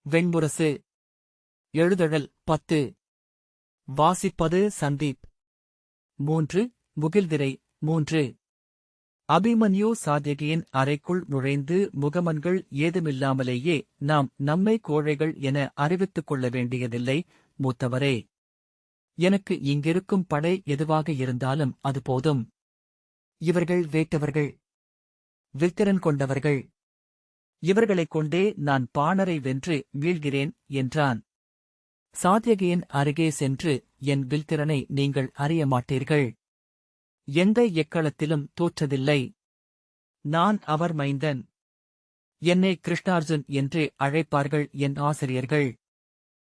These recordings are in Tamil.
வெண்முரசு. எழுதழல் 10. வாசிப்பது சந்தீப். 3. முகில்திரை 3. அபிமன்யு சாத்யகியின் அறைக்குள் நுழைந்து முகமன்கள் ஏதுமில்லாமலேயே நாம் நம்மை கோழைகள் என அறிவித்துக் கொள்ள வேண்டியதில்லை. மூத்தவரே, எனக்கு இங்கிருக்கும் படை எதுவாக இருந்தாலும் அது போதும். இவர்கள் வேட்டவர்கள், வில்திறன் கொண்டவர்கள். இவர்களைக் கொண்டே நான் பாணரை வென்று வீழ்கிறேன் என்றான். சாத்யகியின் அருகே சென்று, என் வில்திறனை நீங்கள் அறிய மாட்டீர்கள். எந்த எக்களத்திலும் தோற்றதில்லை. நான் அவர் மைந்தன். என்னை கிருஷ்ணார்ஜுன் என்று அழைப்பார்கள் என் ஆசிரியர்கள்.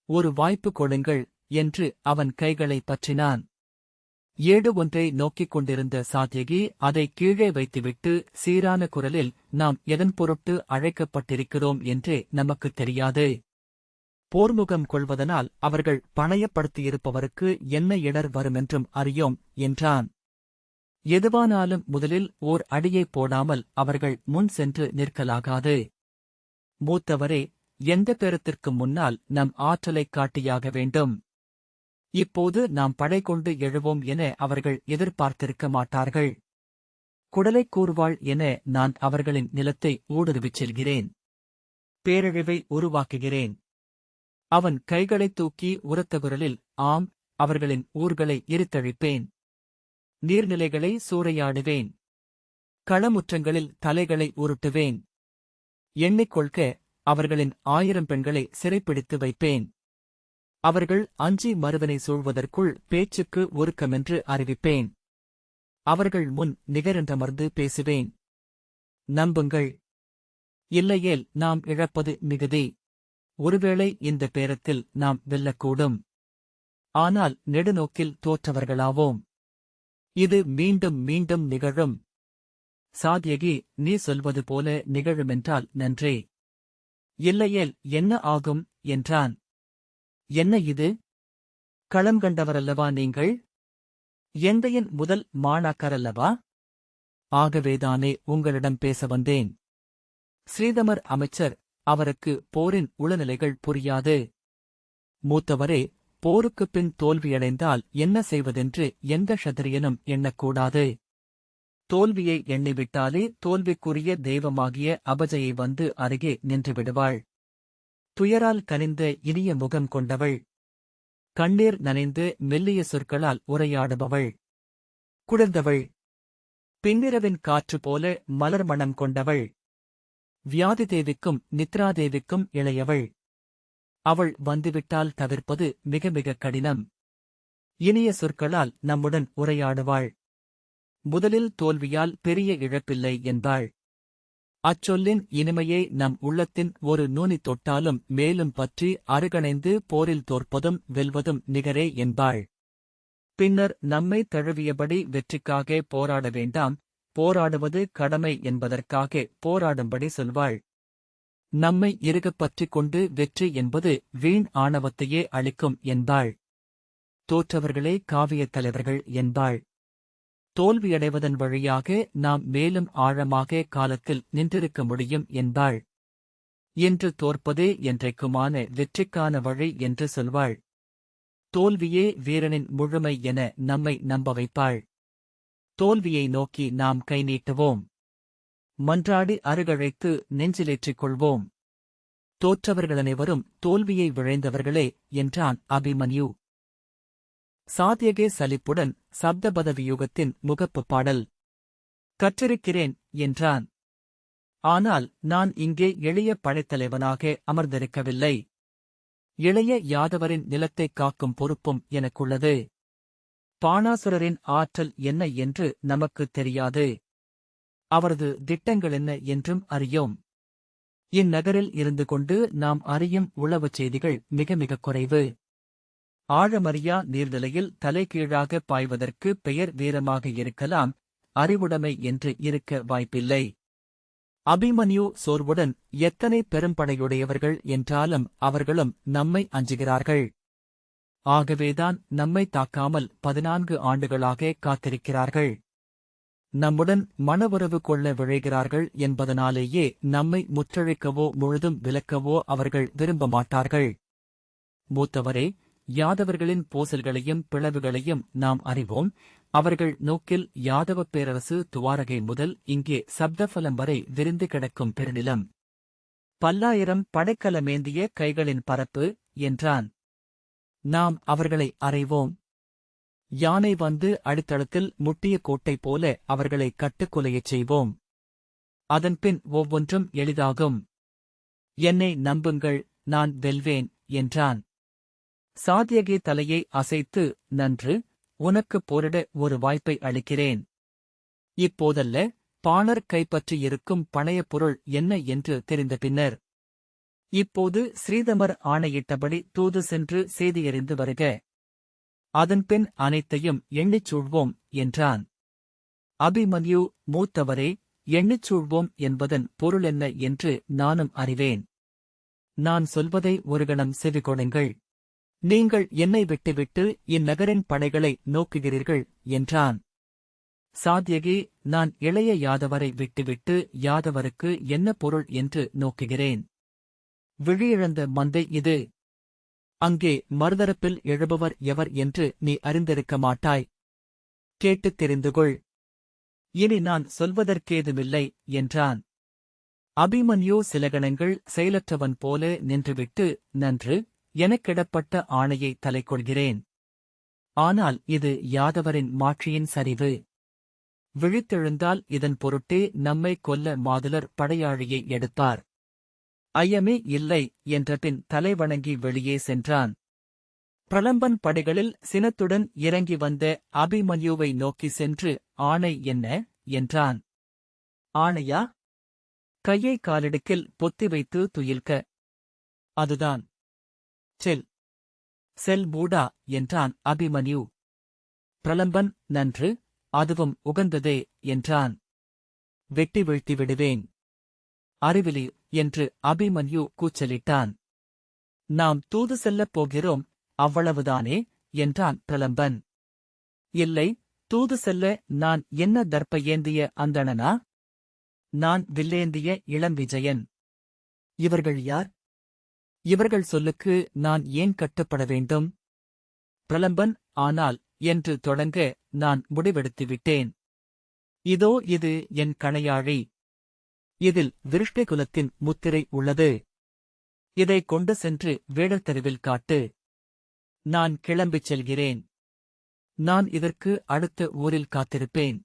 ஒரு வாய்ப்பு கொடுங்கள் என்று அவன் கைகளை பற்றினான். ஏடு ஒன்றை நோக்கிக் கொண்டிருந்த சாத்யகி அதை கீழே வைத்துவிட்டு சீரான குரலில், நாம் எதன் பொருட்டு அழைக்கப்பட்டிருக்கிறோம் என்றே நமக்குத் தெரியாது. போர்முகம் கொள்வதனால் அவர்கள் பணயப்படுத்தியிருப்பவருக்கு என்ன இடர் வருமென்றும் அறியோம் என்றான். எதுவானாலும் முதலில் ஓர் அடியைப் போடாமல் அவர்கள் முன் சென்று நிற்கலாகாது. மூத்தவரே, எந்த பேரத்திற்கு முன்னால் நம் ஆற்றலைக் காட்டியாக வேண்டும். இப்போது நாம் படை கொண்டு எழுவோம் என அவர்கள் எதிர்பார்த்திருக்க மாட்டார்கள். குடலைக் கூர்வாள் என நான் அவர்களின் நிலத்தை ஊடுருவிச் செல்கிறேன். பேரழிவை உருவாக்குகிறேன். அவன் கைகளைத் தூக்கி உரத்த குரலில், ஆம், அவர்களின் ஊர்களை எரித்தழிப்பேன். நீர்நிலைகளை சூறையாடுவேன். களமுற்றங்களில் தலைகளை உருட்டுவேன். எண்ணிக்கொள்க, அவர்களின் 1000 பெண்களை சிறைப்பிடித்து வைப்பேன். அவர்கள் அஞ்சி மருவனை சூழ்வதற்குள் பேச்சுக்கு ஒருக்கமென்று அறிவிப்பேன். அவர்கள் முன் நிகரென்றமர்ந்து பேசுவேன். நம்புங்கள். இல்லையேல் நாம் இழப்பது மிகுதி. ஒருவேளை இந்த பேரத்தில் நாம் வெல்லக்கூடும். ஆனால் நெடுநோக்கில் தோற்றவர்களாவோம். இது மீண்டும் மீண்டும் நிகழும். சாத்யகி, நீ சொல்வது போல நிகழுமென்றால் நன்றே. இல்லையேல் என்ன ஆகும் என்றான். என்ன இது? களம் கண்டவரல்லவா நீங்கள்? எந்தையின் முதல் மாணாக்கரல்லவா? ஆகவேதானே உங்களிடம் பேச வந்தேன். ஸ்ரீதமர் அமைச்சர், அவருக்கு போரின் உளநிலைகள் புரியாது. மூத்தவரே, போருக்குப் பின் தோல்வியடைந்தால் என்ன செய்வதென்று எந்த க்ஷத்திரியனும் எண்ணக்கூடாது. தோல்வியை எண்ணிவிட்டாலே தோல்விக்குரிய தெய்வமாகிய அபஜையை வந்து அருகே நின்றுவிடுவாள். துயரால் கனிந்த இனிய முகம் கொண்டவள். கண்ணீர் நனைந்து மெல்லிய சொற்களால் உரையாடுபவள். குளிர்ந்தவள். பின்னிரவின் காற்று போல மலர் மணம் கொண்டவள். வியாதி தேவிக்கும் நித்ராதேவிக்கும் இளையவள். அவள் வந்துவிட்டால் தவிர்ப்பது மிக மிக கடினம். இனிய சொற்களால் நம்முடன் உரையாடுவாள். முதலில் தோல்வியால் பெரிய இழப்பில்லை என்பாள். அச்சொல்லின் இனிமையை நம் உள்ளத்தின் ஒரு நூனி தொட்டாலும் மேலும் பற்றி அருகணைந்து போரில் தோற்பதும் வெல்வதும் நிகரே என்பாள். பின்னர் நம்மை தழுவியபடி வெற்றிக்காக போராட வேண்டாம், போராடுவது கடமை என்பதற்காக போராடும்படி சொல்வாள். நம்மை இறுகப் பற்றிக் கொண்டு வெற்றி என்பது வீண் ஆணவத்தையே அளிக்கும் என்பாள். தோற்றவர்களே காவியத் தலைவர்கள் என்பாள். தோல்வியடைவதன் வழியாக நாம் மேலும் ஆழமாக காலத்தில் நின்றிருக்க முடியும் என்பாள். இன்று தோற்பதே என்றைக்குமான வெற்றிக்கான வழி என்று சொல்வாள். தோல்வியே வீரனின் முழுமை என நம்மை நம்ப வைப்பாள். தோல்வியை நோக்கி நாம் கை நீட்டுவோம். மன்றாடி அருகழைத்து நெஞ்சிலேற்றிக் கொள்வோம். தோற்றவர்களனைவரும் தோல்வியை விழைந்தவர்களே என்றான் அபிமன்யு. சாத்யகே சலிப்புடன் சப்தபதவியுகத்தின் முகப்புப் பாடல். கற்றிருக்கிறேன் என்றான். ஆனால் நான் இங்கே எளிய படைத்தலைவனாக அமர்ந்திருக்கவில்லை. இளைய யாதவரின் நிலத்தைக் காக்கும் பொறுப்பும் எனக்குள்ளது. பாணாசுரரின் ஆற்றல் என்ன என்று நமக்குத் தெரியாது. அவரது திட்டங்களென்ன என்றும் அறியோம். இந்நகரில் இருந்து கொண்டு நாம் அறியும் உளவுச் செய்திகள் மிக மிக குறைவு. ஆழமறியா நீர்நிலையில் தலைகீழாக பாய்வதற்கு பெயர் வீரமாக இருக்கலாம், அறிவுடைமை என்று இருக்க வாய்ப்பில்லை. அபிமன்யு சோர்வுடன் எத்தனை பெரும்படையுடையவர்கள் என்றாலும் அவர்களும் நம்மை அஞ்சுகிறார்கள். ஆகவேதான் நம்மை தாக்காமல் 14 ஆண்டுகளாக காத்திருக்கிறார்கள். நம்முடன் மனவுறவு கொள்ள விழைகிறார்கள் என்பதனாலேயே நம்மை முற்றழிக்கவோ முழுதும் விலக்கவோ அவர்கள் விரும்ப மாட்டார்கள். மூத்தவரே, யாதவர்களின் பூசல்களையும் பிளவுகளையும் நாம் அறிவோம். அவர்கள் நோக்கில் யாதவப் பேரரசு துவாரகை முதல் இங்கே சப்தஃபலம் வரை விரிந்து கிடக்கும் பெருநிலம். பல்லாயிரம் படைக்கலமேந்திய கைகளின் பரப்பு என்றான். நாம் அவர்களை அறைவோம். யானை வந்து அடித்தளத்தில் முட்டிய கோட்டை போல அவர்களை கட்டுக்குலையச் செய்வோம். அதன்பின் ஒவ்வொன்றும் எளிதாகும். என்னை நம்புங்கள், நான் வெல்வேன் என்றான். சாத்யகி தலையை அசைத்து, நன்று, உனக்கு போரிட ஒரு வாய்ப்பை அளிக்கிறேன். இப்போதல்ல, பாணர் கைப்பற்றியிருக்கும் பணையப் பொருள் என்ன என்று தெரிந்த பின்னர். இப்போது ஸ்ரீதமர் ஆணையிட்டபடி தூது சென்று செய்தியறிந்து வருக. அதன்பின் அனைத்தையும் எண்ணிச் சூழ்வோம் என்றான். அபிமன்யு, மூத்தவரே, எண்ணிச் சூழ்வோம் என்பதன் பொருளென்ன என்று நானும் அறிவேன். நான் சொல்வதை ஒரு கணம் செவிகொடுங்கள். நீங்கள் என்னை விட்டுவிட்டு இந்நகரின் படைகளை நோக்குகிறீர்கள் என்றான். சாத்யகி, நான் இளைய யாதவரை விட்டுவிட்டு யாதவருக்கு என்ன பொருள் என்று நோக்குகிறேன். விழியிழந்த மந்தை இது. அங்கே மறுதரப்பில் எழுபவர் எவர் என்று நீ அறிந்திருக்க மாட்டாய். கேட்டுத் தெரிந்துகொள். இனி நான் சொல்வதற்கேதுமில்லை என்றான். அபிமன்யு சில கணங்கள் செயலற்றவன் போல நின்றுவிட்டு, நன்று, எனக்கிடப்பட்ட ஆணையை தலைக்கொள்கிறேன். ஆனால் இது யாதவரின் மாட்சியின் சரிவு. விழித்தெழுந்தால் இதன் பொருட்டே நம்மை கொல்ல மாதுலர் படையாழியை எடுப்பார். ஐயமே இல்லை என்றபின் தலைவணங்கி வெளியே சென்றான். பிரலம்பன் படைகளில் சினத்துடன் இறங்கி வந்த அபிமன்யுவை நோக்கி சென்று, ஆணை என்ன என்றான். ஆணையா? கையை காலிடுக்கில் பொத்தி வைத்து துயில்க. அதுதான். செல். செல் மூடா என்றான் அபிமன்யு. பிரலம்பன், நன்று, அதுவும் உகந்ததே என்றான். வெட்டி வீழ்த்தி விடுவேன். அறிவிலி என்று அபிமன்யு கூச்சலிட்டான். நாம் தூது செல்லப் போகிறோம், அவ்வளவுதானே என்றான் பிரலம்பன். இல்லை, தூது செல்ல நான் என்ன தர்ப்ப ஏந்திய அந்தணனா? நான் வில்லேந்திய இளம் விஜயன். இவர்கள் யார்? இவர்கள் சொல்லுக்கு நான் ஏன் கட்டுப்பட வேண்டும்? பிரலம்பன், ஆனால் என்று தொடங்க நான் முடிவெடுத்துவிட்டேன். இதோ இது என் கணையாழி. இதில் விருஷ்டிகுலத்தின் முத்திரை உள்ளது. இதைக் கொண்டு சென்று வேடர் தெருவில் காட்டு. நான் கிளம்பிச் செல்கிறேன். நான் இதற்கு அடுத்த ஊரில் காத்திருப்பேன்.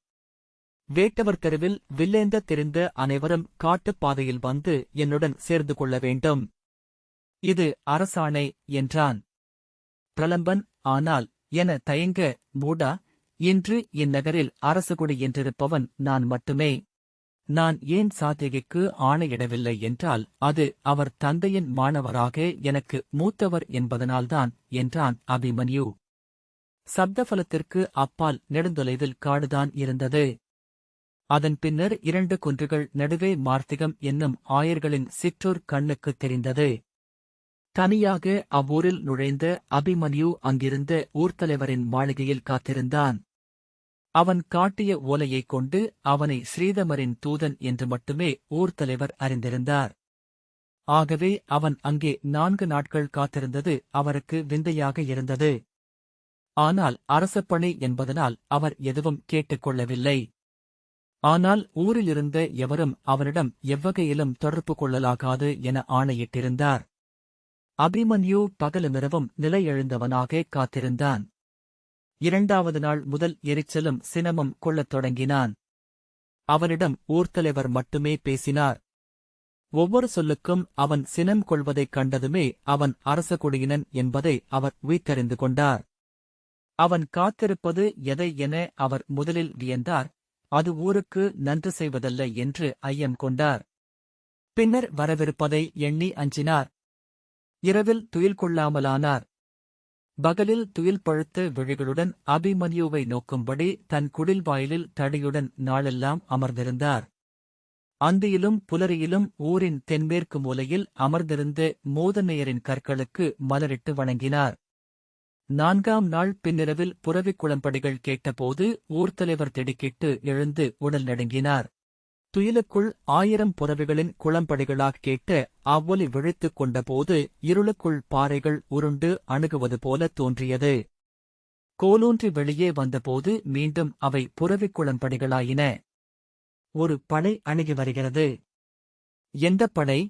வேட்டவர் தெருவில் வில்லேந்த தெரிந்த அனைவரும் காட்டுப் பாதையில் வந்து என்னுடன் சேர்ந்து கொள்ள வேண்டும். இது அரசாணை என்றான். பிரலம்பன், ஆனால் என தயங்க, மூடா, இன்று இந்நகரில் அரசுகுடி என்றிருப்பவன் நான் மட்டுமே. நான் ஏன் சாத்யகிக்கு ஆணையிடவில்லை என்றால் அது அவர் தந்தையின் மாணவராக எனக்கு மூத்தவர் என்பதனால்தான் என்றான் அபிமன்யு. சப்தஃபலத்திற்கு அப்பால் நெடுந்தொலைவில் காடுதான் இருந்தது. அதன் பின்னர் 2 குன்றுகள் நடுவே மார்த்திகம் என்னும் ஆயர்களின் சிற்றூர் கண்ணுக்குத் தெரிந்தது. தனியாக அவ்வூரில் நுழைந்த அபிமன்யு அங்கிருந்த ஊர்த்தலைவரின் மாளிகையில் காத்திருந்தான். அவன் காட்டிய ஓலையைக் கொண்டு அவனை ஸ்ரீதமரின் தூதன் என்று மட்டுமே ஊர்த்தலைவர் அறிந்திருந்தார். ஆகவே அவன் அங்கே 4 நாட்கள் காத்திருந்தது அவருக்கு விந்தையாக இருந்தது. ஆனால் அரசப்பணி என்பதனால் அவர் எதுவும் கேட்டுக்கொள்ளவில்லை. ஆனால் ஊரிலிருந்த எவரும் அவனிடம் எவ்வகையிலும் தொடர்பு கொள்ளலாகாது என ஆணையிட்டிருந்தார். அபிமன்யு பகலுமிரவும் நிலையெழுந்தவனாக காத்திருந்தான். 2வது நாள் முதல் எரிச்சலும் சினமும் கொள்ளத் தொடங்கினான். அவனிடம் ஊர்த்தலைவர் மட்டுமே பேசினார். ஒவ்வொரு சொல்லுக்கும் அவன் சினம் கொள்வதைக் கண்டதுமே அவன் அரசகுடியினன் என்பதை அவர் உய்த்தறிந்து கொண்டார். அவன் காத்திருப்பது எதை என அவர் முதலில் வியந்தார். அது ஊருக்கு நன்று செய்வதல்ல என்று ஐயம் கொண்டார். பின்னர் வரவிருப்பதை எண்ணி அஞ்சினார். இரவில் துயில் கொள்ளாமலானார். பகலில் துயில் பழுத்த விழிகளுடன் அபிமன்யுவை நோக்கும்படி தன் குடில் வாயிலில் தடியுடன் நாளெல்லாம் அமர்ந்திருந்தார். அந்தியிலும் புலரியிலும் ஊரின் தென்மேற்கு மூலையில் அமர்ந்திருந்த மோதநேயரின் கற்களுக்கு மலரிட்டு வணங்கினார். 4ஆம் நாள் பின்னிரவில் புரவிக் குளம்படிகள் கேட்டபோது ஊர்த்தலைவர் திடுக்கிட்டு எழுந்து உடல் நடுங்கினார். துயிலுக்குள் 1000 புரவிகளின் குளம்படிகளாக் கேட்ட அவ்வொலி விழித்துக் கொண்டபோது இருளுக்குள் பாறைகள் உருண்டு அணுகுவது போல தோன்றியது. கோலூன்றி வெளியே வந்தபோது மீண்டும் அவை புரவிக் குளம்படிகளாயின. ஒரு படை அணுகி வருகிறது. எந்தப் படை?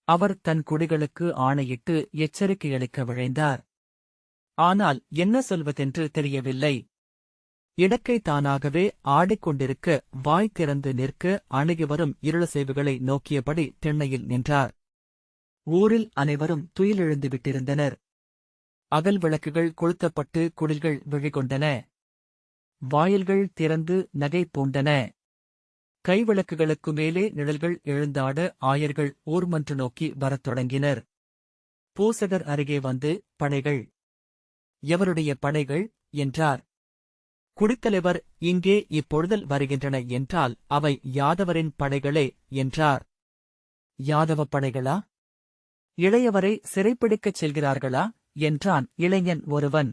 அவர் தன் குடிகளுக்கு ஆணையிட்டு எச்சரிக்கையளிக்க விழைந்தார். ஆனால் என்ன சொல்வதென்று தெரியவில்லை. இடக்கை தானாகவே ஆடிக்கொண்டிருக்க வாய் திறந்து நிற்க அணுகிவரும் இருளசைவுகளை நோக்கியபடி திண்ணையில் நின்றார். ஊரில் அனைவரும் துயிலெழுந்து விட்டிருந்தனர். அகல் விளக்குகள் கொளுத்தப்பட்டு குடில்கள் விழிகொண்டன. வாயில்கள் திறந்து நகை பூண்டன. கைவிளக்குகளுக்கு மேலே நிழல்கள் எழுந்தாட ஆயர்கள் ஊர்மன்று நோக்கி வரத் தொடங்கினர். பூசகர் அருகே வந்து, படைகள். எவருடைய படைகள்? என்றார். குடித்தலைவர், இங்கே இப்பொழுதல் வருகின்றன என்றால் அவை யாதவரின் படைகளே என்றார். யாதவ படைகளா? இளையவரை சிறைப்பிடிக்கச் செல்கிறார்களா? என்றான் இளைஞன் ஒருவன்.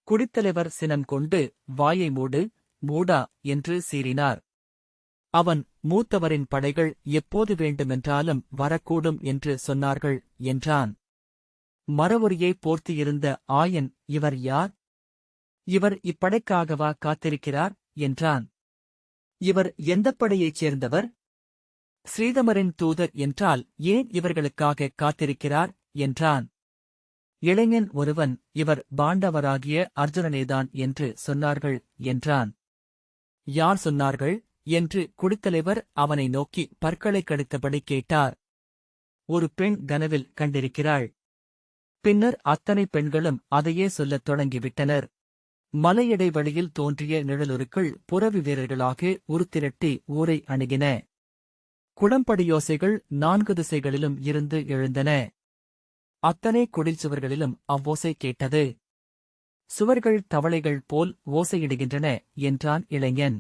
குடித்தலைவர் சினம் கொண்டு, வாயை மூடு, மூடா என்று சீறினார். அவன், மூத்தவரின் படைகள் எப்போது வேண்டுமென்றாலும் வரக்கூடும் என்று சொன்னார்கள் என்றான். மரவுரியை போர்த்தியிருந்த ஆயன், இவர் யார்? இவர் இப்படைக்காகவா காத்திருக்கிறார்? என்றான். இவர் எந்தப் படையைச் சேர்ந்தவர்? ஸ்ரீதமரின் தூதர் என்றால் ஏன் இவர்களுக்காக காத்திருக்கிறார்? என்றான். இளைஞன் ஒருவன், இவர் பாண்டவராகிய அர்ஜுனனேதான் என்று சொன்னார்கள் என்றான். யார் சொன்னார்கள்? என்று குடித்தலைவர் அவனை நோக்கி பற்களைக் கடித்தபடி கேட்டார். ஒரு பெண் கனவில் கண்டிருக்கிறாள். பின்னர் அத்தனை பெண்களும் அதையே சொல்லத் தொடங்கிவிட்டனர். மலையிடைவெளியில் தோன்றிய நிழலுருக்கள் புரவி வீரர்களாக உருத்திரட்டி ஊரை அணுகின. குளம்படியோசைகள் 4 திசைகளிலும் இருந்து எழுந்தன. அத்தனை குடில் சுவர்களிலும் அவ்வோசை கேட்டது. சுவர்கள் தவளைகள் போல் ஓசையிடுகின்றன என்றான் இளைஞன்.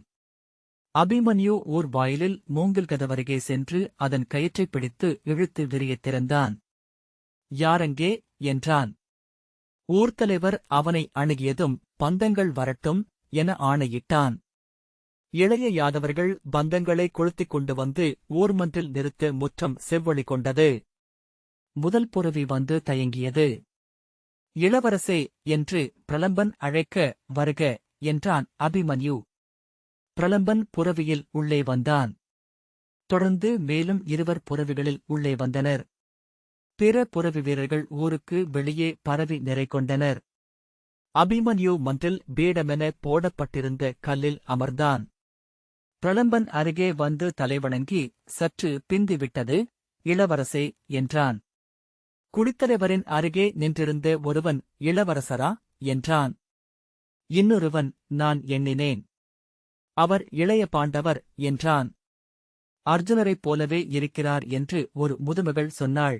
அபிமன்யு ஊர் வாயிலில் மூங்கில் கதவருகே சென்று அதன் கயிற்றைப் பிடித்து இழுத்து விரியத் திறந்தான். யாரங்கே? என்றான். ஊர்த்தலைவர் அவனை அணுகியதும், பந்தங்கள் வரட்டும் என ஆணையிட்டான். இளைய யாதவர்கள் பந்தங்களை கொளுத்திக் கொண்டு வந்து ஊர்மன்றில் நிறுத்த முற்றம் செவ்வொளி கொண்டது. முதல் புரவி வந்து தயங்கியது. இளவரசே என்று பிரலம்பன் அழைக்க, வருக என்றான் அபிமன்யு. பிரலம்பன் புரவியில் உள்ளே வந்தான். தொடர்ந்து மேலும் 2 புரவிகளில் உள்ளே வந்தனர். பிற புரவி வீரர்கள் ஊருக்கு வெளியே பரவி நிறை கொண்டனர். அபிமன்யு மன்றில் பீடமென போடப்பட்டிருந்த கல்லில் அமர்ந்தான். பிரலம்பன் அருகே வந்து தலைவணங்கி, சற்று பிந்திவிட்டது, இளவரசே என்றான். குடித்தலைவரின் அருகே நின்றிருந்த ஒருவன், இளவரசரா? என்றான். இன்னொருவன், நான் எண்ணினேன். அவர் இளைய பாண்டவர் என்றான். அர்ஜுனரைப் போலவே இருக்கிறார் என்று ஒரு முதுமகள் சொன்னாள்.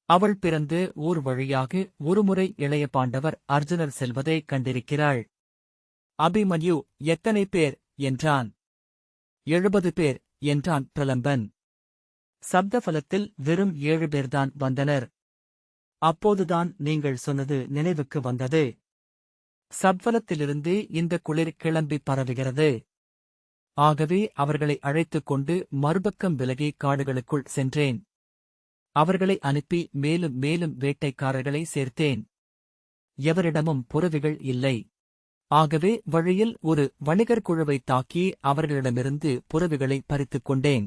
அவள் பிறந்து ஊர் வழியாக ஒருமுறை இளைய பாண்டவர் அர்ஜுனர் செல்வதை கண்டிருக்கிறாள். அபிமன்யு, எத்தனை பேர்? என்றான். 70 பேர் என்றான் பிரலம்பன். சப்தபலத்தில் வெறும் 7 பேர்தான் வந்தனர். அப்போதுதான் நீங்கள் சொன்னது நினைவுக்கு வந்தது. சப்தலத்திலிருந்து இந்த குளிர் கிளம்பி பரவுகிறது. ஆகவே அவர்களை அழைத்துக் கொண்டு மறுபக்கம் விலகி காடுகளுக்குள் சென்றேன். அவர்களை அனுப்பி மேலும் மேலும் வேட்டைக்காரர்களை சேர்த்தேன். எவரிடமும் புரவிகள் இல்லை. ஆகவே வழியில் ஒரு வணிகர் குழுவை தாக்கி அவர்களிடமிருந்து புரவிகளை பறித்துக் கொண்டேன்.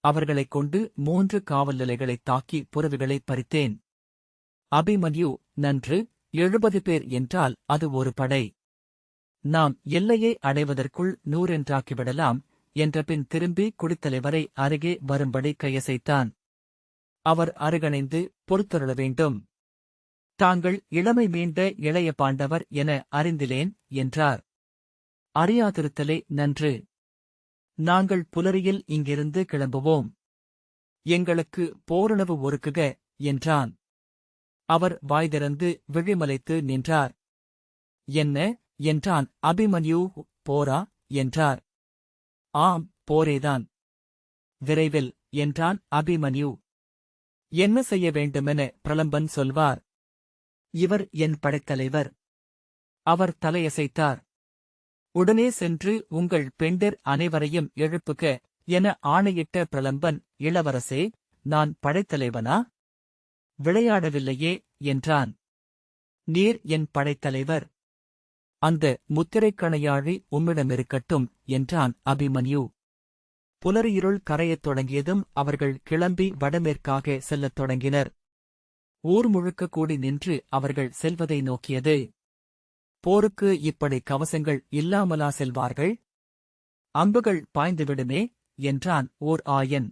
அவர்களைக் கொண்டு 3 காவல் நிலைகளைத் தாக்கி புரவிகளை பறித்தேன். அபிமன்யு, நன்று, 70 பேர் என்றால் அது ஒரு படை. நாம் எல்லையை அடைவதற்குள் 100 என்றாக்கிவிடலாம் என்றபின் திரும்பி குடித்தலைவரை அருகே வரும்படி கையசைத்தான். அவர் அருகணைந்து, பொறுத்தருள வேண்டும். தாங்கள் இளமை மீண்ட இளைய பாண்டவர் என அறிந்திலேன் என்றார். அறியாதிருத்தலே நன்று. நாங்கள் புலரியில் இங்கிருந்து கிளம்புவோம். எங்களுக்கு போருணவு ஒருக்குக என்றான். அவர் வாய் திறந்து விழிமலைத்து நின்றார். என்ன? என்றான் அபிமன்யு. போரா? என்றார். ஆம், போரேதான். விரைவில் என்றான் அபிமன்யு. என்ன செய்ய வேண்டுமென பிரலம்பன் சொல்வார். இவர் என் படைத்தலைவர். அவர் தலையசைத்தார். உடனே சென்று உங்கள் பெண்டர் அனைவரையும் எழுப்புக என ஆணையிட்ட பிரலம்பன், இளவரசே, நான் படைத்தலைவனா? விளையாடவில்லையே என்றான். நீர் என் படைத்தலைவர். அந்த முத்திரைக்கணையாழி உம்மிடமிருக்கட்டும் என்றான் அபிமன்யு. புலரியிருள் கரையத் தொடங்கியதும் அவர்கள் கிளம்பி வடமேற்காக செல்லத் தொடங்கினர். ஊர் முழுக்க கூடி நின்று அவர்கள் செல்வதை நோக்கியது. போருக்கு இப்படி கவசங்கள் இல்லாமலா செல்வார்கள்? அம்புகள் பாய்ந்துவிடுமே என்றான் ஓர் ஆயன்.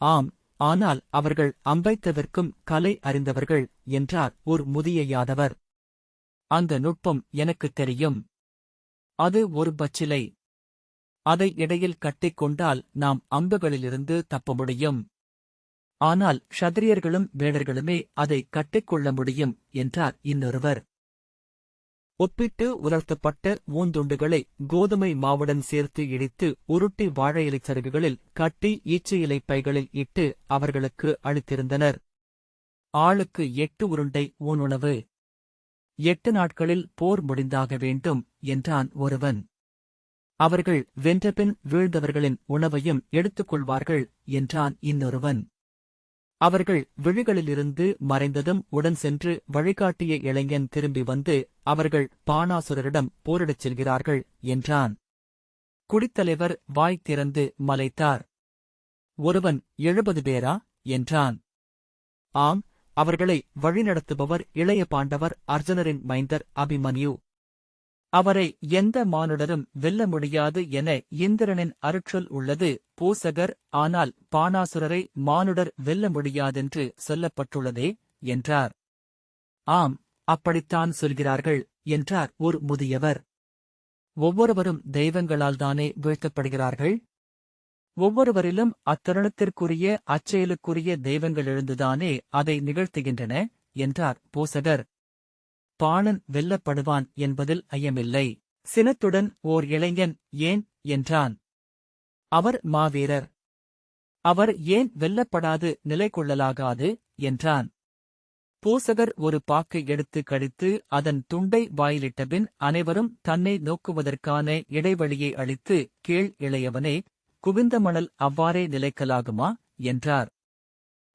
ஆம், ஆனால் அவர்கள் அம்பைத்தவிர்க்கும் கலை அறிந்தவர்கள் என்றார் ஒரு முதிய யாதவர். அந்த நுட்பம் எனக்குத் தெரியும். அது ஒரு பச்சிலை. அதை இடையில் கட்டிக்கொண்டால் நாம் அம்புகளிலிருந்து தப்ப முடியும். ஆனால் க்ஷத்திரியர்களும் வேடர்களுமே அதை கட்டிக்கொள்ள முடியும் என்றார் இன்னொருவர். ஒப்பிட்டு உலர்த்தப்பட்ட ஊந்துண்டுகளை கோதுமை மாவுடன் சேர்த்து இடித்து உருட்டி வாழை இலைச் சருகுகளில் கட்டி ஈச்ச இலைப் பைகளில் இட்டு அவர்களுக்கு அளித்திருந்தனர். ஆளுக்கு 8 உருண்டை ஊனுணவு. 8 நாட்களில் போர் முடிந்தாக வேண்டும் என்றான் ஒருவன். அவர்கள் வென்றபின் வீழ்ந்தவர்களின் உணவையும் எடுத்துக்கொள்வார்கள் என்றான் இன்னொருவன். அவர்கள் விழிகளிலிருந்து மறைந்ததும் உடன் சென்று வழிகாட்டிய இளைஞன் திரும்பி வந்து அவர்கள் பாணாசுரரிடம் போரிடச் செல்கிறார்கள் என்றான். குடித்தலைவர் வாய் திறந்து மலைத்தார். ஒருவன் 70 பேரா என்றான். ஆம், அவர்களை வழிநடத்துபவர் இளைய பாண்டவர் அர்ஜுனரின் மைந்தர் அபிமன்யு. அவரை எந்த மானுடரும் வெல்ல முடியாது என இந்திரனின் அருட்சொல் உள்ளது பூசகர். ஆனால் பாணாசுரரை மானுடர் வெல்ல முடியாதென்று சொல்லப்பட்டுள்ளதே என்றார். ஆம், அப்படித்தான் சொல்கிறார்கள் என்றார் ஒரு முதியவர். ஒவ்வொருவரும் தெய்வங்களால்தானே வீழ்த்தப்படுகிறார்கள்? ஒவ்வொருவரிலும் அத்தருணத்திற்குரிய அச்செயலுக்குரிய தெய்வங்கள் எழுந்துதானே அதை நிகழ்த்துகின்றன என்றார் பூசகர். பாணன் வெல்லப்படுவான் என்பதில் ஐயமில்லை. சினத்துடன் ஓர் இளைஞன் ஏன் என்றான். அவர் மாவீரர். அவர் ஏன் வெல்லப்படாது நிலை கொள்ளலாகாது என்றான். பூசகர் ஒரு பாக்கை எடுத்து கடித்து அதன் துண்டை வாயிலிட்டபின் அனைவரும் தன்னை நோக்குவதற்கான இடைவெளியை அளித்து, கீழ் இளையவனே, குவிந்த மணல் அவ்வாறே நிலைக்கலாகுமா என்றார்.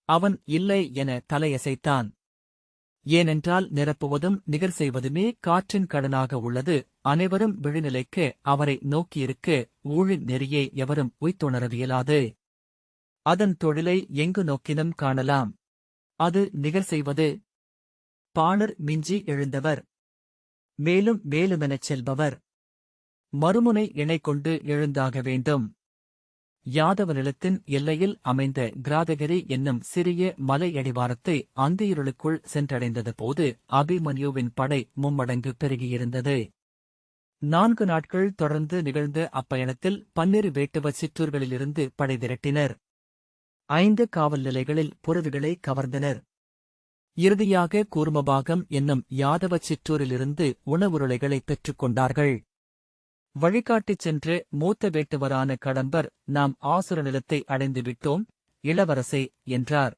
அவன் இல்லை என தலையசைத்தான். ஏனென்றால் நிரப்புவதும் நிகர் செய்வதுமே காற்றின் கடனாக உள்ளது. அனைவரும் விழிநிலைக்க அவரை நோக்கியிருக்க ஊழின் நெறியை எவரும் உய்த்துணரவியலாது. அதன் தொழிலை எங்கு நோக்கினும் காணலாம். அது நிகர் செய்வது. பாணர் மிஞ்சி எழுந்தவர். மேலும் மேலுமெனச் செல்பவர். மறுமுனை இணை கொண்டு எழுந்தாக வேண்டும். யாதவ நிலத்தின் எல்லையில் அமைந்த கிராதகிரி என்னும் சிறிய மலையடிவாரத்தை அந்தியிருளுக்குள் சென்றடைந்தது போது அபிமன்யுவின் படை மும்மடங்கு பெருகியிருந்தது. 4 நாட்கள் தொடர்ந்து நிகழ்ந்த அப்பயணத்தில் 12 வேட்டுவ சிற்றூர்களிலிருந்து படை திரட்டினர். 5 காவல் நிலைகளில் புரவிகளை கவர்ந்தனர். இறுதியாக கூர்மபாகம் என்னும் யாதவ சிற்றூரிலிருந்து உணவுருளைகளை பெற்றுக் கொண்டார்கள். வழிகாட்டிச் சென்று மூத்த வேட்டுவரான கடம்பர், நாம் ஆசுர நிலத்தை அடைந்துவிட்டோம் இளவரசே என்றார்.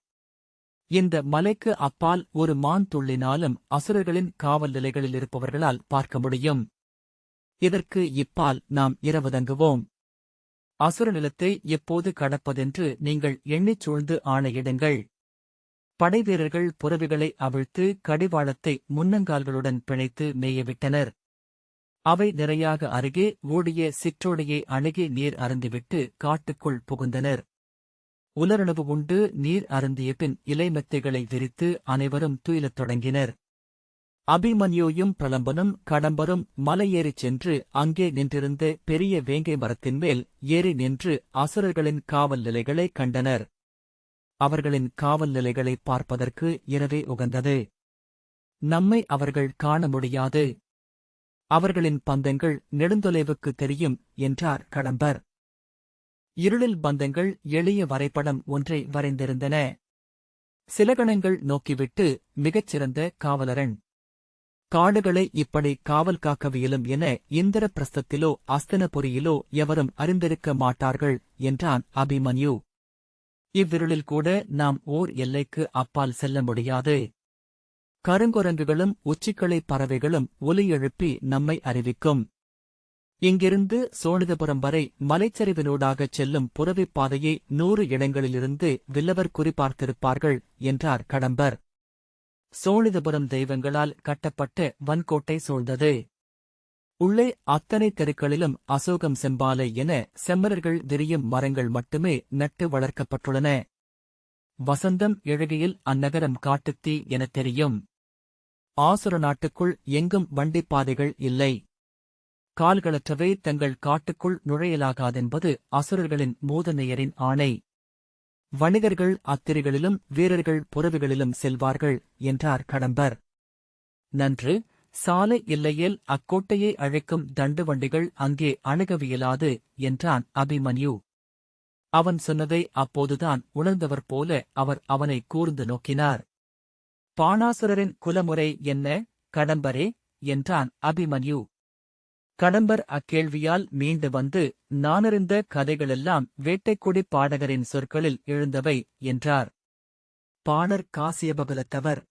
இந்த மலைக்கு அப்பால் ஒரு மான் துள்ளினாலும் அசுரர்களின் காவல் நிலைகளில் இருப்பவர்களால் பார்க்க முடியும். இதற்கு இப்பால் நாம் இரவு தங்குவோம். அசுர நிலத்தை எப்போது கடப்பதென்று நீங்கள் எண்ணிச் சூழ்ந்து ஆணையிடுங்கள். படைவீரர்கள் புரவிகளை அவிழ்த்து கடிவாளத்தை முன்னங்கால்களுடன் பிணைத்து மேயவிட்டனர். அவை நிறையாக அருகே ஓடிய சிற்றோடையை அணுகி நீர் அருந்திவிட்டு காட்டுக்குள் புகுந்தனர். உலருணவு உண்டு நீர் அருந்திய பின் இலைமெத்தைகளை விரித்து அனைவரும் துயிலத் தொடங்கினர். அபிமன்யுயும் பிரலம்பனும் கடம்பரும் மலையேறிச் சென்று அங்கே நின்றிருந்த பெரிய வேங்கை மரத்தின் மேல் ஏறி நின்று அசுரர்களின் காவல் நிலைகளைக் கண்டனர். அவர்களின் காவல் நிலைகளை பார்ப்பதற்கு இரவே உகந்தது. நம்மை அவர்கள் காண முடியாது. அவர்களின் பந்தங்கள் நெடுந்தொலைவுக்கு தெரியும் என்றார் கடம்பர். இருளில் பந்தங்கள் எளிய வரைபடம் ஒன்றை வரைந்திருந்தன. சில கணங்கள் நோக்கிவிட்டு, மிகச்சிறந்த காவலரன். காடுகளை இப்படி காவல் காக்கவியலும் என இந்திரபிரஸ்தத்திலோ அஸ்தினபுரியிலோ எவரும் அறிந்திருக்க மாட்டார்கள் என்றான் அபிமன்யு. இவ்விருளில் கூட நாம் ஓர் எல்லைக்கு அப்பால் செல்ல முடியாது. கருங்குரங்குகளும் உச்சிக்கிளை பறவைகளும் ஒலி எழுப்பி நம்மை அறிவிக்கும். இங்கிருந்து சோழிதபுரம் வரை மலைச்சரிவினூடாகச் செல்லும் புறவிப் பாதையை 100 இடங்களிலிருந்து வில்லவர் குறிபார்த்திருப்பார்கள் என்றார் கடம்பர். சோழிதபுரம் தெய்வங்களால் கட்டப்பட்ட வன்கோட்டை சூழ்ந்தது. உள்ளே அத்தனை தெருக்களிலும் அசோகம் செம்பாலை என செம்மரர்கள் விரியும் மரங்கள் மட்டுமே நட்டு வளர்க்கப்பட்டுள்ளன. வசந்தம் எழுகையில் அந்நகரம் காட்டுத்தீ எனத் தெரியும். ஆசுர நாட்டுக்குள் எங்கும் வண்டிப்பாதைகள் இல்லை. கால்களற்றவை தங்கள் காட்டுக்குள் நுழையலாகாதென்பது அசுரர்களின் மூதநெயரின் ஆணை. வணிகர்கள் அத்திரிகளிலும் வீரர்கள் புறவிகளிலும் செல்வார்கள் என்றார் கடம்பர். நன்று, சாலை இல்லையேல் அக்கோட்டையை அழைக்கும் தண்டு வண்டிகள் அங்கே அணுகவியலாது என்றான் அபிமன்யு. அவன் சொன்னதை அப்போதுதான் உணர்ந்தவர் போல அவர் அவனை கூர்ந்து நோக்கினார். பாணாசுரரின் குலமுறை என்ன, கடம்பரே என்றான் அபிமன்யு. கடம்பர் அக்கேள்வியால் மீண்டு வந்து, நானறிந்த கதைகளெல்லாம் வேட்டைக்குடிப் பாடகரின் சொற்களில் எழுந்தவை என்றார். பாணர் காசியபகுலத்தவர்.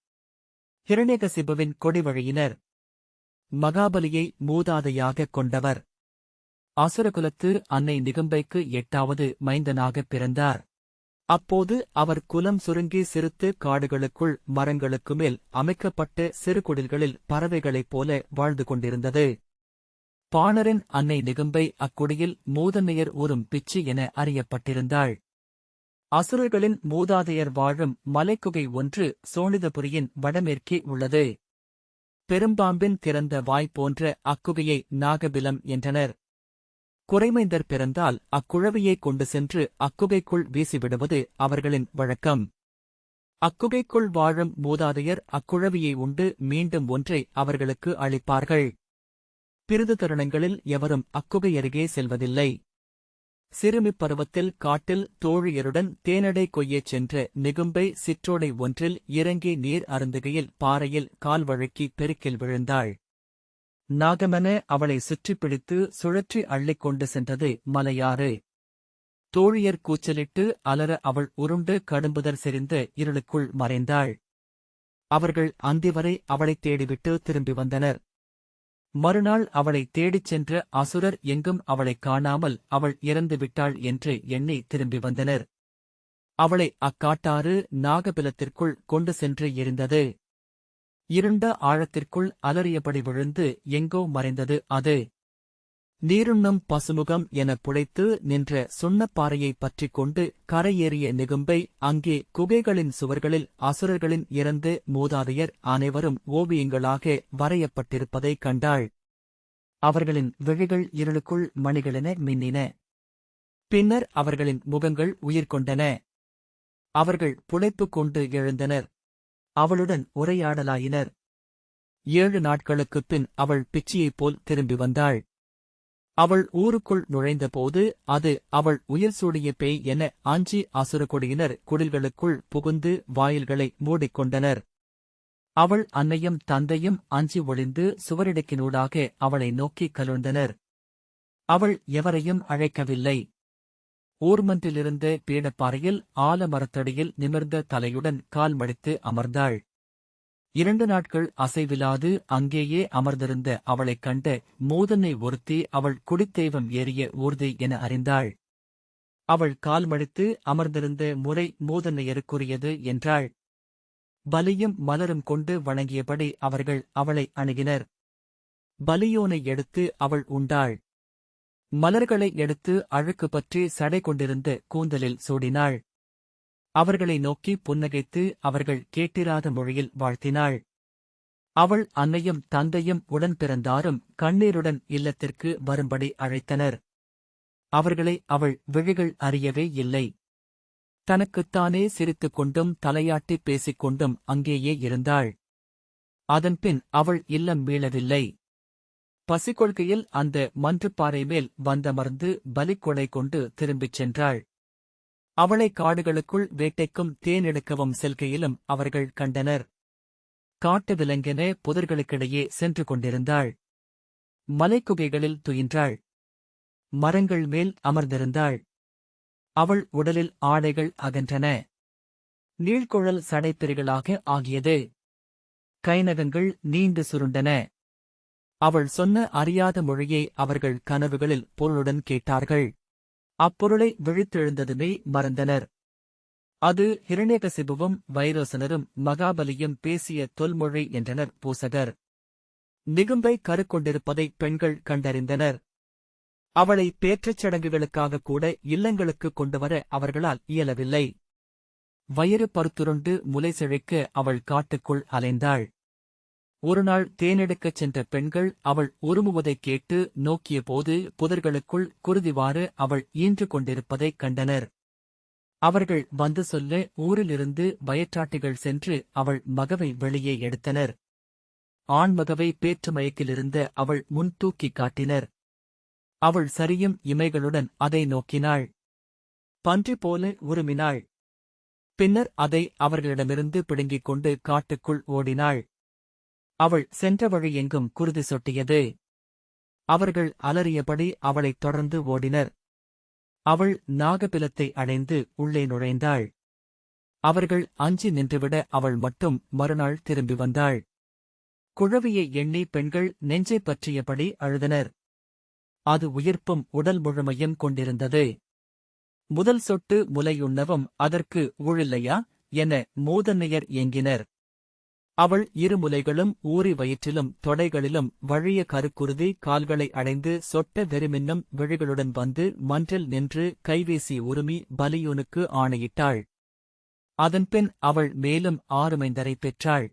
ஹிரண்யகசிபுவின் கொடிவழியினர். மகாபலியை மூதாதையாகக் கொண்டவர். அசுரகுலத்து அன்னை நிகும்பைக்கு 8வது மைந்தனாகப் பிறந்தார். அப்போது அவர் குலம் சுருங்கி சிறுத்து காடுகளுக்குள் மரங்களுக்கு மேல் அமைக்கப்பட்ட சிறு குடில்களில் பறவைகளைப் போல வாழ்ந்து கொண்டிருந்தது. பாணரின் அன்னை நிகும்பை அக்குடியில் மூதன்னையர் ஊரும் பிச்சி என அறியப்பட்டிருந்தாள். அசுரர்களின் மூதாதையர் வாழும் மலைக்குகை ஒன்று சோழிதபுரியின் வடமேற்கே உள்ளது. பெரும்பாம்பின் திறந்த வாய் போன்ற அக்குகையை நாகபிலம் என்றனர். குறைமைந்தர் பிறந்தால் அக்குழவியைக் கொண்டு சென்று அக்குகைக்குள் வீசிவிடுவது அவர்களின் வழக்கம். அக்குகைக்குள் வாழும் மூதாதையர் அக்குழவியை உண்டு மீண்டும் ஒன்றை அவர்களுக்கு அளிப்பார்கள். பிறிது தருணங்களில் எவரும் அக்குகை அருகே செல்வதில்லை. சிறுமிப் பருவத்தில் காட்டில் தோழியருடன் தேனடை கொய்யச் சென்ற நிகும்பை சிற்றோடை ஒன்றில் இறங்கி நீர் அருந்துகையில் பாறையில் கால் வழுக்கி பெருக்கில் விழுந்தாள். நாகமென அவளை சுற்றிப் பிடித்து சுழற்றி அள்ளிக் கொண்டு சென்றது மலையாறு. தோழியர் கூச்சலிட்டு அலற அவள் உருண்டு கடும்புதர் செறிந்த இருளுக்குள் மறைந்தாள். அவர்கள் அந்திவரை அவளைத் தேடிவிட்டு திரும்பி வந்தனர். மறுநாள் அவளை தேடிச் சென்ற அசுரர் எங்கும் அவளைக் காணாமல் அவள் இறந்துவிட்டாள் என்று எண்ணி திரும்பி வந்தனர். அவளை அக்காட்டாறு நாகபிலத்திற்குள் கொண்டு சென்று எரிந்தது. இருண்ட ஆழத்திற்குள் அலறியபடி விழுந்து எங்கோ மறைந்தது அது. நீருண்ணும் பசுமுகம் எனப் புடைத்து நின்ற சுண்ணப்பாறையைப் பற்றிக் கொண்டு கரையேறிய நிகும்பை அங்கே குகைகளின் சுவர்களில் அசுரர்களின் இறந்து மூதாதையர் அனைவரும் ஓவியங்களாக வரையப்பட்டிருப்பதைக் கண்டாள். அவர்களின் விழிகள் இருளுக்குள் மணிகளென மின்னின. பின்னர் அவர்களின் முகங்கள் உயிர் கொண்டன. அவர்கள் புடைப்பு கொண்டு எழுந்தனர். அவளுடன் உரையாடலாயினர். 7 நாட்களுக்குப் பின் அவள் பிச்சியைப் போல் திரும்பி வந்தாள். அவள் ஊருக்குள் நுழைந்தபோது அது அவள் உயிர் சூடிய பேய் என அஞ்சி அசுரகொடியினர் குடில்களுக்குள் புகுந்து வாயில்களை மூடிக்கொண்டனர். அவள் அன்னையும் தந்தையும் அஞ்சி ஒளிந்து சுவரிடுக்கினூடாக அவளை நோக்கிக் கலுழ்ந்தனர். அவள் எவரையும் அழைக்கவில்லை. ஊர்மன்றிலிருந்த பீடப்பாறையில் ஆலமரத்தடியில் நிமிர்ந்த தலையுடன் கால் மடித்து அமர்ந்தாள். 2 நாட்கள் அசைவிலாது அங்கேயே அமர்ந்திருந்த அவளைக் கண்ட மூதன்னை ஒருத்தி அவள் குடித்தெய்வம் ஏறிய ஊர்தி என அறிந்தாள். அவள் கால் மடித்து அமர்ந்திருந்த முறை மூதன்னையருக்குரியது என்றாள். பலியும் மலரும் கொண்டு வணங்கியபடி அவர்கள் அவளை அணுகினர். பலியோனை எடுத்து அவள் உண்டாள். மலர்களை எடுத்து அழுக்கு பற்றி சடை கொண்டிருந்த கூந்தலில் சூடினாள். அவர்களை நோக்கி புன்னகைத்து அவர்கள் கேட்டிராத மொழியில் வாழ்த்தினாள். அவள் அன்னையும் தந்தையும் உடன் பிறந்தாரும் கண்ணீருடன் இல்லத்திற்கு வரும்படி அழைத்தனர். அவர்களை அவள் விழிகள் அறியவே இல்லை. தனக்குத்தானே சிரித்துக் கொண்டும் தலையாட்டிப் பேசிக் கொண்டும் அங்கேயே இருந்தாள். அதன்பின் அவள் இல்லம் மீளவில்லை. பசிக்கொள்கையில் அந்த மன்றுப்பாறை மேல் வந்தமர்ந்து பலிக்கொடை கொண்டு திரும்பிச் சென்றாள். அவளை காடுகளுக்குள் வேட்டைக்கும் தேனெடுக்கவும் செல்கையிலும் அவர்கள் கண்டனர். காட்டு விலங்கென புதர்களுக்கிடையே சென்று கொண்டிருந்தாள். மலைக்குகைகளில் துயின்றாள். மரங்கள் மேல் அமர்ந்திருந்தாள். அவள் உடலில் ஆடைகள் அகன்றன. நீழ்குழல் சடைப்பிரிகளாக ஆகியது. கைநகங்கள் நீண்டு சுருண்டன. அவள் சொன்ன அறியாத மொழியை அவர்கள் கனவுகளில் பொருளுடன் கேட்டார்கள். அப்பொருளை விழித்தெழுந்ததுமே மறந்தனர். அது ஹிரண்யகசிபுவும் வைரோசனரும் மகாபலியும் பேசிய தொல்மொழி என்றனர் பூசகர். நிகும்பை கருக்கொண்டிருப்பதை பெண்கள் கண்டறிந்தனர். அவளை பேற்றச் சடங்குகளுக்காக கூட இல்லங்களுக்கு கொண்டுவர அவர்களால் இயலவில்லை. வயிறு பருத்துருண்டு முலை செழிக்க அவள் காட்டுக்குள் அலைந்தாள். ஒருநாள் தேனெடுக்கச் சென்ற பெண்கள் அவள் உருமுவதைக் கேட்டு நோக்கியபோது புதர்களுக்குள் குருதிவாறு அவள் ஈன்று கொண்டிருப்பதைக் கண்டனர். அவர்கள் வந்து சொல்ல ஊரிலிருந்து வயற்றாட்டிகள் சென்று அவள் மகவை வெளியே எடுத்தனர். ஆண்மகவை பேற்று மயக்கிலிருந்த அவள் முன் தூக்கிக் காட்டினர். அவள் சரியும் இமைகளுடன் அதை நோக்கினாள். பன்றி போல உருமினாள். பின்னர் அதை அவர்களிடமிருந்து பிடுங்கிக் கொண்டு காட்டுக்குள் ஓடினாள். அவள் சென்ற வழி எங்கும் குருதி சொட்டியது. அவர்கள் அலறியபடி அவளைத் தொடர்ந்து ஓடினர். அவள் நாகபிலத்தை அடைந்து உள்ளே நுழைந்தாள். அவர்கள் அஞ்சி நின்றுவிட அவள் மட்டும் மறுநாள் திரும்பி வந்தாள். குழவியை எண்ணி பெண்கள் நெஞ்சைப் பற்றியபடி அழுதனர். அது உயிர்ப்பும் உடல் முழுமையும் கொண்டிருந்தது. முதல் சொட்டு முலையுண்ணவும் அதற்கு ஊழில்லையா என மூதன்னையர் ஏங்கினர். அவள் இரு முலைகளும் ஊறி வயிற்றிலும் தொடைகளிலும் வழிய கருக்குருதி கால்களை அடைந்து சொட்ட வெறுமின்னும் விழிகளுடன் வந்து மன்றில் நின்று கைவீசி உருமி பலியோனுக்கு ஆணையிட்டாள். அதன்பின் அவள் மேலும் 6 மைந்தரை பெற்றாள்.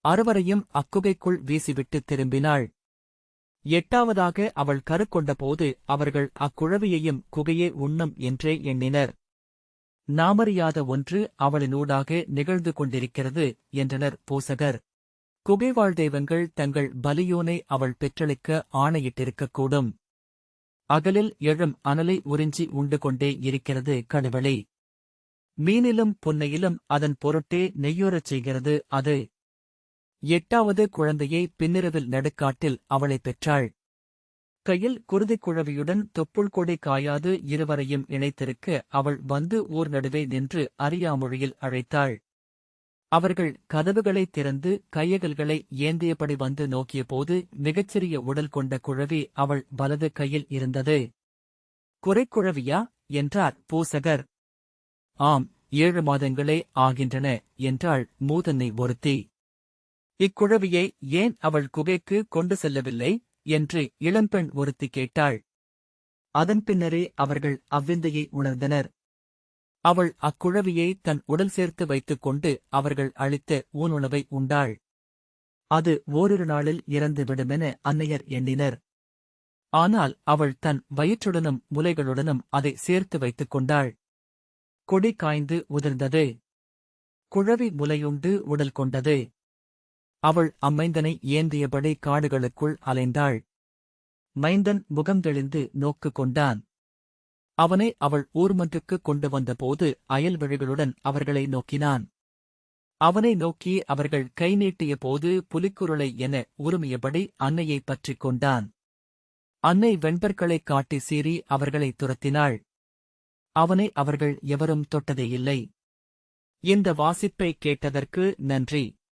அறுவரையும் அக்குகைக்குள் வீசிவிட்டு திரும்பினாள். 8ஆவதாக அவள் கருக்கொண்டபோது அவர்கள் அக்குழவியையும் குகையே உண்ணும் என்றே எண்ணினர். நாமறியாத ஒன்று அவளினூடாக நிகழ்ந்து கொண்டிருக்கிறது என்றனர் பூசகர். குகைவாழ் தெய்வங்கள் தங்கள் பலியோனை அவள் பெற்றளிக்க ஆணையிட்டிருக்கக்கூடும். அகலில் எழும் அனலை உறிஞ்சி உண்டு கொண்டே இருக்கிறது கடுவெளி. மீனிலும் புன்னையிலும் அதன் பொருட்டே நெய்யுறச் செய்கிறது அது. 8ஆவது குழந்தையை பின்னிரவில் நடுக்காட்டில் அவளைப் பெற்றாள். கையில் குருதிக் குழவியுடன் தொப்புள் கொடி காயாது இருவரையும் இணைத்திருக்க அவள் வந்து ஊர் நடுவே நின்று அறியாமொழியில் அழைத்தாள். அவர்கள் கதவுகளைத் திறந்து கையகல்களை ஏந்தியபடி வந்து நோக்கியபோது மிகச்சிறிய உடல் கொண்ட குழவி அவள் வலது கையில் இருந்தது. குறைக்குழவியா என்றார் பூசகர். ஆம், 7 மாதங்களே ஆகின்றன என்றாள் மூதன்னை ஒருத்தி. இக்குழவியை ஏன் அவள் குகைக்கு கொண்டு செல்லவில்லை என்று இளம்பெண் ஒருத்தி கேட்டாள். அதன் பின்னரே அவர்கள் அவ்விந்தையை உணர்ந்தனர். அவள் அக்குழவியை தன் உடல் சேர்த்து வைத்துக் கொண்டு அவர்கள் அளித்த ஊனுணவை உண்டாள். அது ஓரிரு நாளில் இறந்து விடுமென அன்னையர் எண்ணினர். ஆனால் அவள் தன் வயிற்றுடனும் முலைகளுடனும் அதை சேர்த்து வைத்துக் கொண்டாள். கொடி காய்ந்து உதிர்ந்தது. குழவி முலையுண்டு உடல் கொண்டது. அவள் அம்மைந்தனை ஏந்தியபடி காடுகளுக்குள் அலைந்தாள். மைந்தன் முகம் தெளிந்து நோக்கு கொண்டான். அவனை அவள் ஊர்மன்றுக்குக் கொண்டு வந்தபோது அயல்வழிகளுடன் அவர்களை நோக்கினான். அவனை நோக்கி அவர்கள் கை நீட்டிய போது புலிக்குருளை என உருமியபடி அன்னையைப் பற்றிக் கொண்டான். அன்னை வெண்பற்களைக் காட்டி சீறி அவர்களை துரத்தினாள். அவனை அவர்கள் எவரும் தொட்டதேயில்லை. இந்த வாசிப்பை கேட்டதற்கு நன்றி.